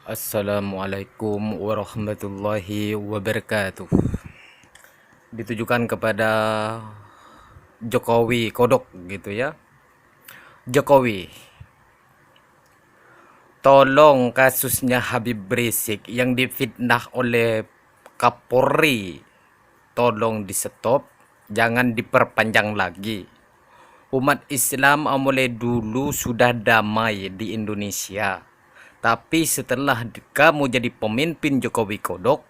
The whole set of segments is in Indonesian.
Assalamualaikum warahmatullahi wabarakatuh. Ditujukan kepada Jokowi Kodok gitu ya. Jokowi, tolong kasusnya Habib Rizik yang difitnah oleh Kapolri, tolong di stop, jangan diperpanjang lagi. Umat Islam mulai dulu sudah damai di Indonesia. Tapi setelah kamu jadi pemimpin Jokowi Kodok,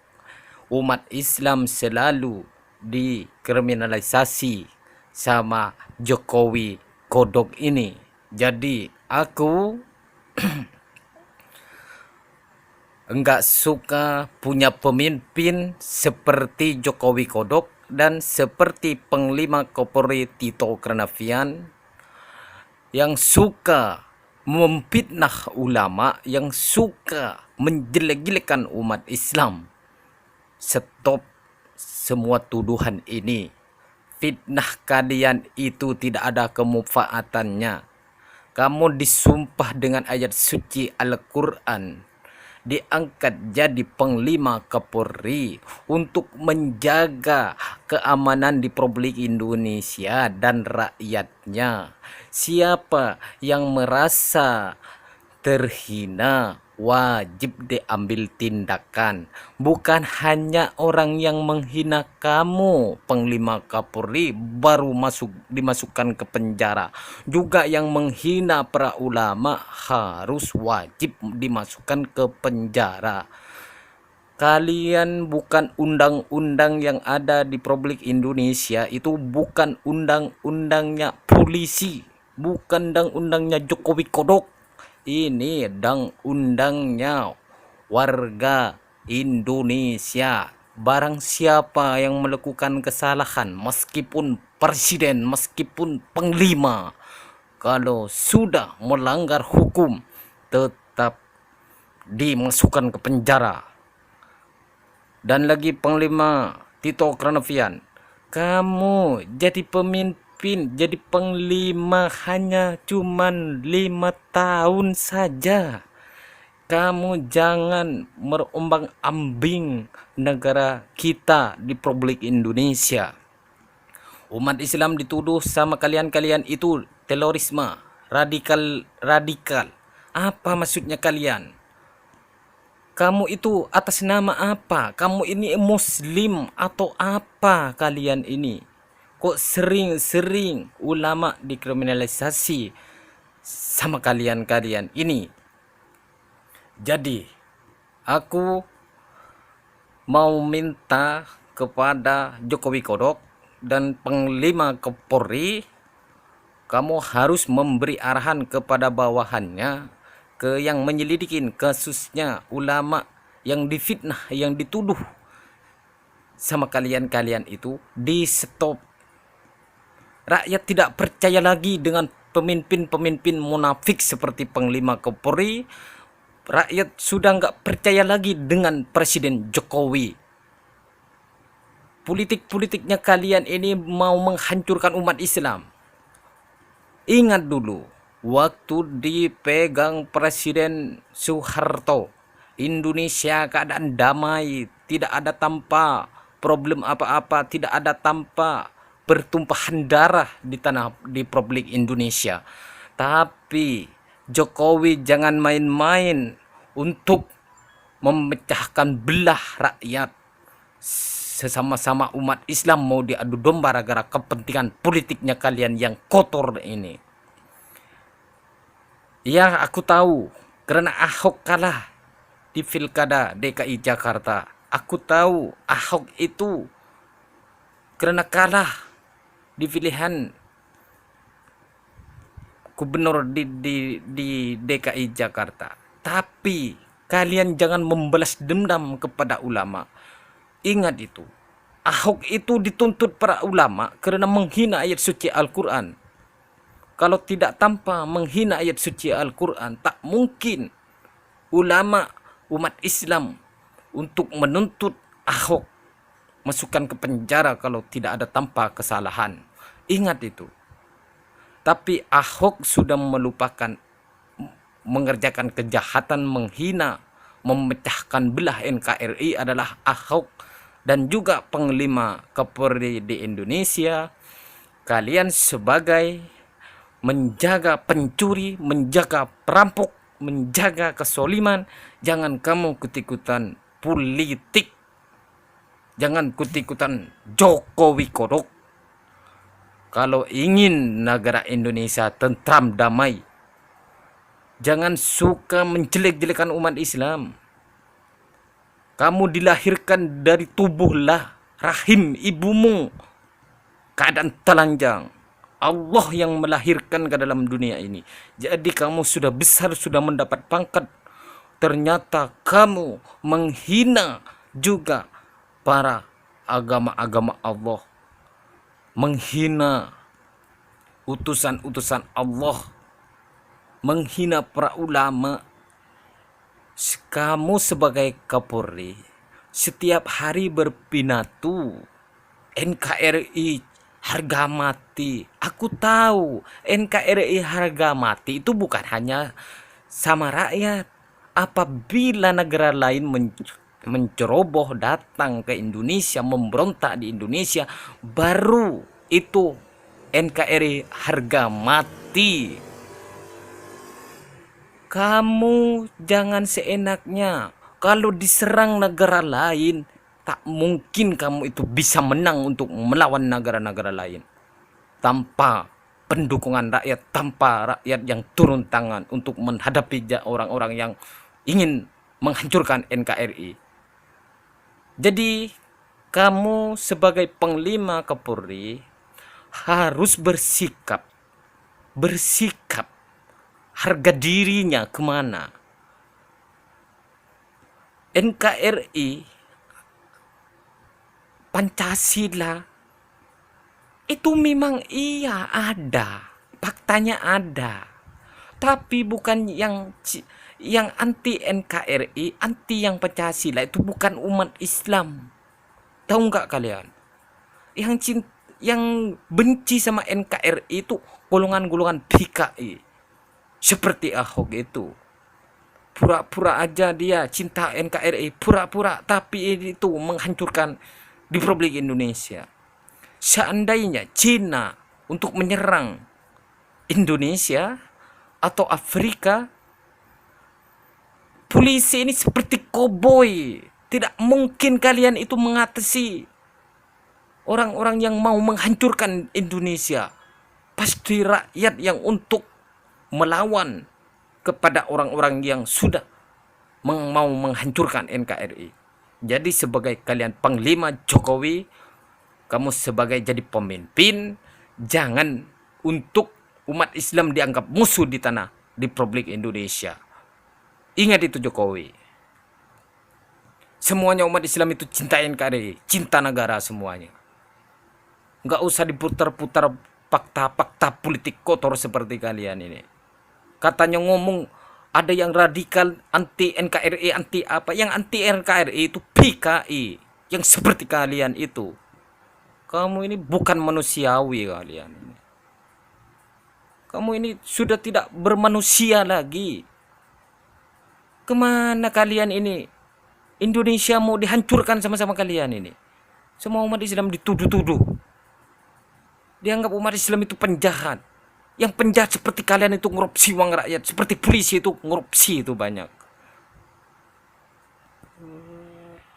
umat Islam selalu dikriminalisasi sama Jokowi Kodok ini. Jadi aku enggak suka punya pemimpin seperti Jokowi Kodok dan seperti Panglima Kapolri Tito Karnavian yang suka memfitnah ulama, yang suka menjelek-jelekan umat Islam. Stop semua tuduhan ini. Fitnah kalian itu tidak ada kemanfaatannya. Kamu disumpah dengan ayat suci Al-Quran, diangkat jadi Panglima Kapolri untuk menjaga keamanan di Republik Indonesia dan rakyatnya. Siapa yang merasa terhina wajib diambil tindakan. Bukan hanya orang yang menghina kamu, Panglima Kapolri, baru dimasukkan ke penjara. Juga yang menghina para ulama harus wajib dimasukkan ke penjara. Kalian bukan undang-undang yang ada di Republik Indonesia, itu bukan undang-undangnya polisi, bukan undang-undangnya Jokowi Kodok. Ini undang-undangnya warga Indonesia. Barang siapa yang melakukan kesalahan, meskipun presiden, meskipun panglima, kalau sudah melanggar hukum, tetap dimasukkan ke penjara. Dan lagi Panglima Tito Karnavian, kamu jadi pemimpin, jadi panglima hanya cuman 5 tahun saja. Kamu jangan merombang-ambing negara kita di Republik Indonesia. Umat Islam dituduh sama kalian itu terorisme, radikal. Apa maksudnya kalian? Kamu itu atas nama apa? Kamu ini muslim atau apa kalian ini? Kok sering-sering ulama dikriminalisasi sama kalian ini? Jadi, aku mau minta kepada Jokowi Kodok dan Panglima Kapolri, kamu harus memberi arahan kepada bawahannya, ke yang menyelidikin kasusnya ulama yang difitnah, yang dituduh sama kalian itu, di stop. Rakyat tidak percaya lagi dengan pemimpin-pemimpin munafik seperti Panglima Kapolri. Rakyat sudah nggak percaya lagi dengan Presiden Jokowi. Politik-politiknya kalian ini mau menghancurkan umat Islam. Ingat dulu, waktu dipegang Presiden Soeharto, Indonesia keadaan damai, tidak ada tanpa problem apa-apa, tidak ada tanpa pertumpahan darah di Republik Indonesia. Tapi Jokowi jangan main-main untuk memecahkan belah rakyat. Sesama-sama umat Islam mau diadu domba gara-gara kepentingan politiknya kalian yang kotor ini. Ya, aku tahu karena Ahok kalah di Pilkada DKI Jakarta. Aku tahu Ahok itu karena kalah di pilihan gubernur di DKI Jakarta. Tapi kalian jangan membalas dendam kepada ulama. Ingat itu. Ahok itu dituntut para ulama karena menghina ayat suci Al-Quran. Kalau tidak tanpa menghina ayat suci Al-Quran, tak mungkin ulama umat Islam untuk menuntut Ahok masukkan ke penjara kalau tidak ada tanpa kesalahan. Ingat itu. Tapi Ahok sudah melupakan mengerjakan kejahatan, menghina memecahkan belah NKRI adalah Ahok dan juga Panglima Kapolri di Indonesia. Kalian sebagai menjaga pencuri, menjaga perampok, menjaga kesoliman, jangan kamu ikut-ikutan politik. Jangan ikut-ikutan Jokowi kodok. Kalau ingin negara Indonesia tentram damai, jangan suka menjelek-jelekan umat Islam. Kamu dilahirkan dari tubuhlah rahim ibumu keadaan telanjang. Allah yang melahirkan ke dalam dunia ini. Jadi kamu sudah besar, sudah mendapat pangkat. Ternyata kamu menghina juga para agama-agama Allah. Menghina utusan-utusan Allah. Menghina para ulama. Kamu sebagai Kapolri setiap hari berpidato NKRI harga mati. Aku tahu NKRI harga mati itu bukan hanya sama rakyat. Apabila negara lain menceroboh datang ke Indonesia, memberontak di Indonesia, baru itu NKRI harga mati. Kamu jangan seenaknya. Kalau diserang negara lain, tak mungkin kamu itu bisa menang untuk melawan negara-negara lain. Tanpa pendukungan rakyat, tanpa rakyat yang turun tangan untuk menghadapi orang-orang yang ingin menghancurkan NKRI. Jadi, kamu sebagai Panglima Kapolri harus bersikap. Harga dirinya kemana? NKRI, Pancasila, itu memang iya ada, faktanya ada. Tapi bukan yang anti NKRI, anti yang Pancasila itu bukan umat Islam. Tahu nggak kalian? Yang benci sama NKRI itu golongan-golongan PKI. Seperti Ahok itu. Pura-pura aja dia cinta NKRI, pura-pura, tapi itu menghancurkan di Republik Indonesia. Seandainya Cina untuk menyerang Indonesia atau Afrika, polisi ini seperti koboi. Tidak mungkin kalian itu mengatasi orang-orang yang mau menghancurkan Indonesia. Pasti rakyat yang untuk melawan kepada orang-orang yang sudah mau menghancurkan NKRI. Jadi sebagai kalian Panglima Jokowi, kamu sebagai jadi pemimpin, jangan untuk umat Islam dianggap musuh di tanah di Republik Indonesia. Ingat itu Jokowi. Semuanya umat Islam itu cinta NKRI, cinta negara semuanya. Nggak usah diputar-putar fakta-fakta politik kotor seperti kalian ini. Katanya ngomong ada yang radikal anti NKRI, anti apa. Yang anti NKRI itu PKI. Yang seperti kalian itu. Kamu ini bukan manusiawi kalian. Kamu ini sudah tidak bermanusia lagi. Kemana kalian ini? Indonesia mau dihancurkan sama-sama kalian ini. Semua umat Islam dituduh-tuduh. Dianggap umat Islam itu penjahat. Yang penjahat seperti kalian itu ngorupsi uang rakyat. Seperti polisi itu ngorupsi itu banyak.